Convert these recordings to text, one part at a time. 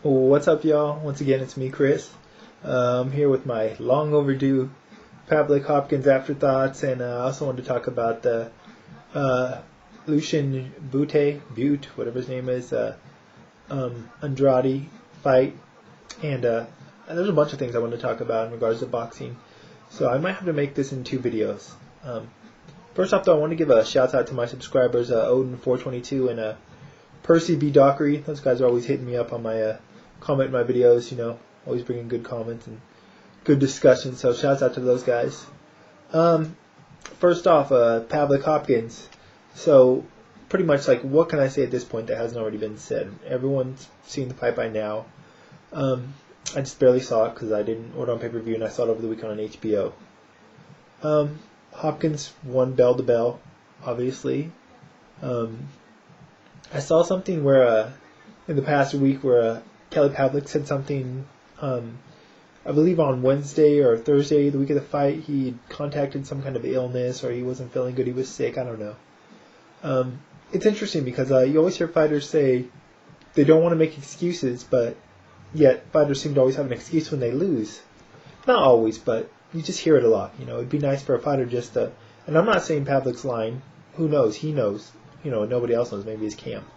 What's up, y'all? Once again, it's me, Chris. I'm here with my long overdue Pavlik Hopkins Afterthoughts, and I also wanted to talk about the Lucian Bute, whatever his name is, Andrade fight, and there's a bunch of things I wanted to talk about in regards to boxing, so I might have to make this in two videos. First off, though, I want to give a shout out to my subscribers, Odin422 and Percy B. Dockery. Those guys are always hitting me up on my comment in my videos, always bringing good comments and good discussion, so shouts out to those guys. First off, Pavlik Hopkins. So, pretty much, what can I say at this point that hasn't already been said? Everyone's seen the fight by now. I just barely saw it because I didn't order on pay-per-view, and I saw it over the weekend on HBO. Hopkins won bell to bell, obviously. I saw something where, in the past week, where Kelly Pavlik said something, I believe on Wednesday or Thursday, the week of the fight, he contacted some kind of illness, or he wasn't feeling good, he was sick, I don't know. It's interesting because you always hear fighters say they don't want to make excuses, but yet fighters seem to always have an excuse when they lose. Not always, but you just hear it a lot. It'd be nice for a fighter just to, and I'm not saying Pavlik's lying, who knows, he knows, nobody else knows, maybe his camp.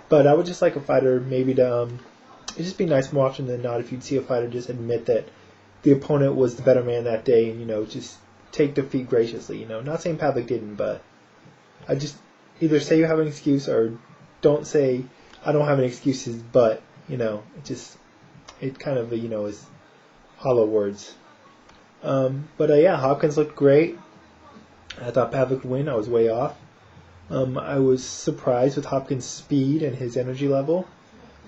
But I would just like a fighter maybe to, it'd just be nice more often than not if you'd see a fighter just admit that the opponent was the better man that day and, just take defeat graciously, Not saying Pavlik didn't, but I just either say you have an excuse or don't say I don't have any excuses, but, it kind of, is hollow words. But Hopkins looked great. I thought Pavlik would win. I was way off. I was surprised with Hopkins' speed and his energy level,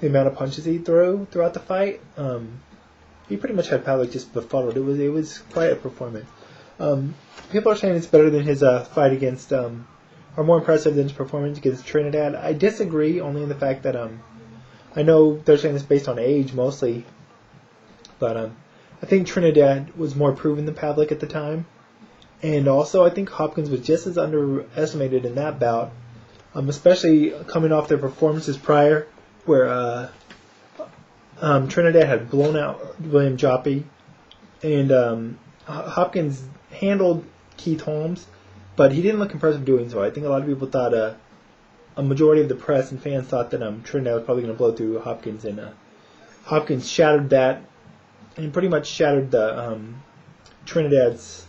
the amount of punches he threw throughout the fight. He pretty much had Pavlik just befuddled. It was quite a performance. People are saying it's better than his fight against, or more impressive than his performance against Trinidad. I disagree, only in the fact that I know they're saying this based on age mostly, but I think Trinidad was more proven than Pavlik at the time. And also, I think Hopkins was just as underestimated in that bout, especially coming off their performances prior, where Trinidad had blown out William Joppy, and Hopkins handled Keith Holmes, but he didn't look impressive doing so. I think a lot of people thought, a majority of the press and fans thought that Trinidad was probably going to blow through Hopkins, and Hopkins shattered that, and pretty much shattered the Trinidad's,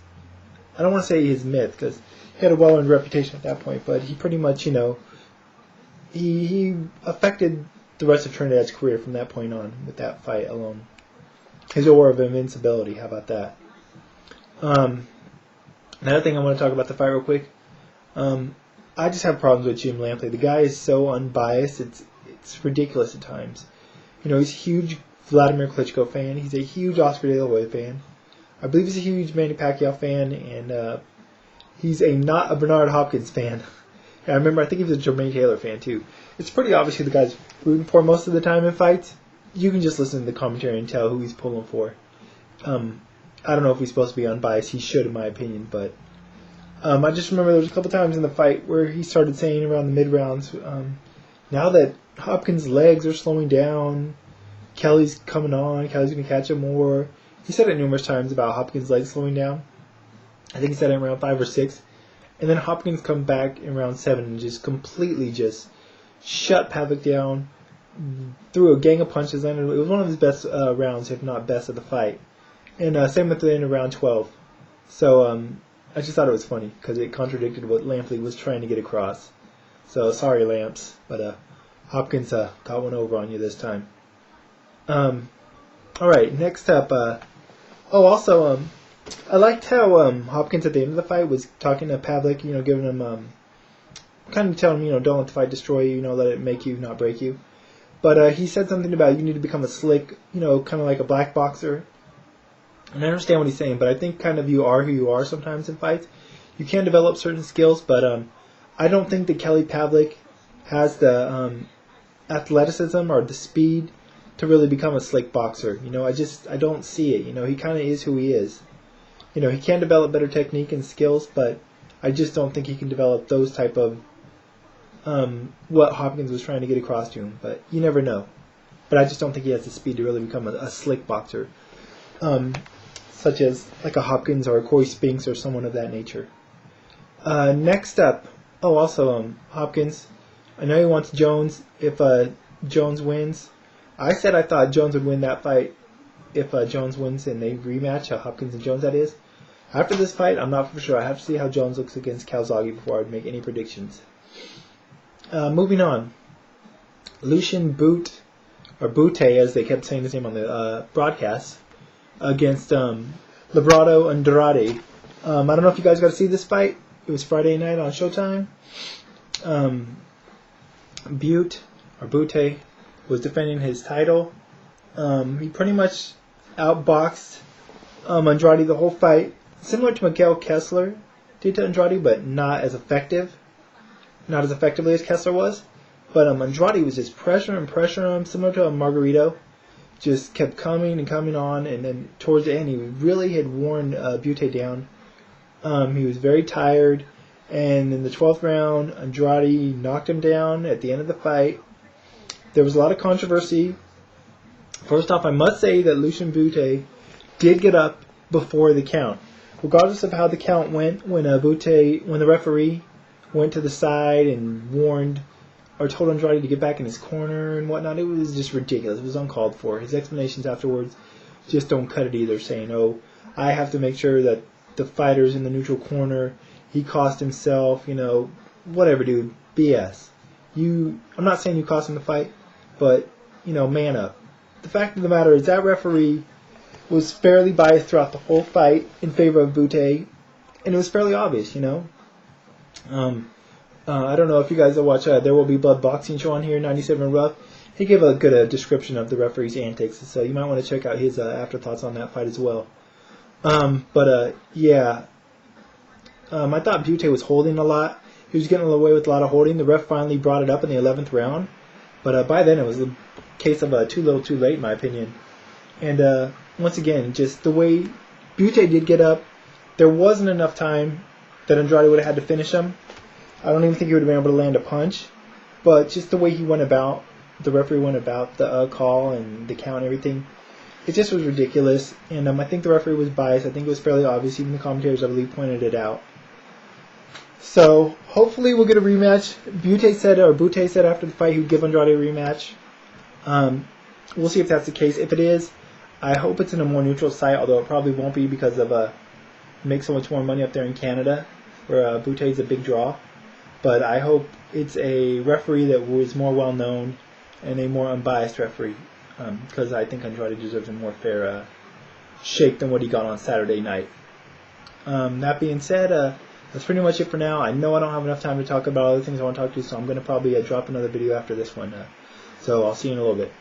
I don't want to say his myth, because he had a well-earned reputation at that point, but he pretty much, he affected the rest of Trinidad's career from that point on with that fight alone. His aura of invincibility, how about that? Another thing I want to talk about the fight real quick. I just have problems with Jim Lampley. The guy is so unbiased, it's ridiculous at times. He's a huge Vladimir Klitschko fan. He's a huge Oscar De La Hoya fan. I believe he's a huge Manny Pacquiao fan, and he's not a Bernard Hopkins fan. I think he was a Jermaine Taylor fan too. It's pretty obvious who the guy's rooting for most of the time in fights. You can just listen to the commentary and tell who he's pulling for. I don't know if he's supposed to be unbiased. He should, in my opinion, but I just remember there was a couple times in the fight where he started saying around the mid-rounds, now that Hopkins' legs are slowing down, Kelly's coming on, Kelly's going to catch him more. He said it numerous times about Hopkins' legs slowing down. I think he said it in round 5 or 6. And then Hopkins come back in round 7 and just completely shut Pavlik down, threw a gang of punches. And it was one of his best rounds, if not best, of the fight. And same with the end of round 12. So I just thought it was funny because it contradicted what Lampley was trying to get across. So sorry, Lamps, but Hopkins got one over on you this time. Alright, next up, I liked how Hopkins at the end of the fight was talking to Pavlik, giving him, kind of telling him, don't let the fight destroy you, let it make you, not break you. But he said something about you need to become a slick, kind of like a black boxer. And I understand what he's saying, but I think kind of you are who you are sometimes in fights. You can develop certain skills, but I don't think that Kelly Pavlik has the athleticism or the speed to really become a slick boxer. I don't see it. He kind of is who he is. He can develop better technique and skills, but I just don't think he can develop those type of what Hopkins was trying to get across to him. But you never know. but I just don't think he has the speed to really become a slick boxer, such as like a Hopkins or a Corey Spinks or someone of that nature. Next up, Hopkins. I know he wants Jones if Jones wins. I said I thought Jones would win that fight if Jones wins and they rematch, Hopkins and Jones, that is. After this fight, I'm not for sure. I have to see how Jones looks against Calzaghe before I would make any predictions. Moving on. Lucian Bute, or Bute as they kept saying his name on the broadcast, against Librado Andrade. I don't know if you guys got to see this fight. It was Friday night on Showtime. Bute was defending his title. He pretty much outboxed Andrade the whole fight, similar to Miguel Kessler did to Andrade, but not as effectively as Kessler was. But Andrade was just pressure him, similar to Margarito. Just kept coming and coming on, and then towards the end, he really had worn Bute down. He was very tired, and in the 12th round, Andrade knocked him down at the end of the fight. There was a lot of controversy. First off, I must say that Lucian Bute did get up before the count. Regardless of how the count went, when the referee went to the side and warned or told Andrade to get back in his corner and whatnot, it was just ridiculous. It was uncalled for. His explanations afterwards just don't cut it either, saying, "Oh, I have to make sure that the fighter's in the neutral corner. He cost himself, whatever, dude. BS. I'm not saying you cost him the fight, but, man up." The fact of the matter is that referee was fairly biased throughout the whole fight in favor of Bute, and it was fairly obvious, I don't know if you guys watch There Will Be Blood boxing show on here, 97 Rough. He gave a good description of the referee's antics, so you might want to check out his afterthoughts on that fight as well. I thought Bute was holding a lot. He was getting away with a lot of holding. The ref finally brought it up in the 11th round, but by then it was a case of too little too late, in my opinion. And once again, just the way Bute did get up, there wasn't enough time that Andrade would have had to finish him. I don't even think he would have been able to land a punch. But just the way he went about, the referee went about the call and the count and everything, it just was ridiculous. And I think the referee was biased. I think it was fairly obvious. Even the commentators, I believe, pointed it out. So hopefully we'll get a rematch. Bute said after the fight he would give Andrade a rematch. We'll see if that's the case. If it is, I hope it's in a more neutral site, although it probably won't be because of make so much more money up there in Canada, where Bute is a big draw. But I hope it's a referee that was more well known and a more unbiased referee, because I think Andrade deserves a more fair shake than what he got on Saturday night. That being said, that's pretty much it for now. I know I don't have enough time to talk about other things I want to talk to, so I'm going to probably drop another video after this one. So I'll see you in a little bit.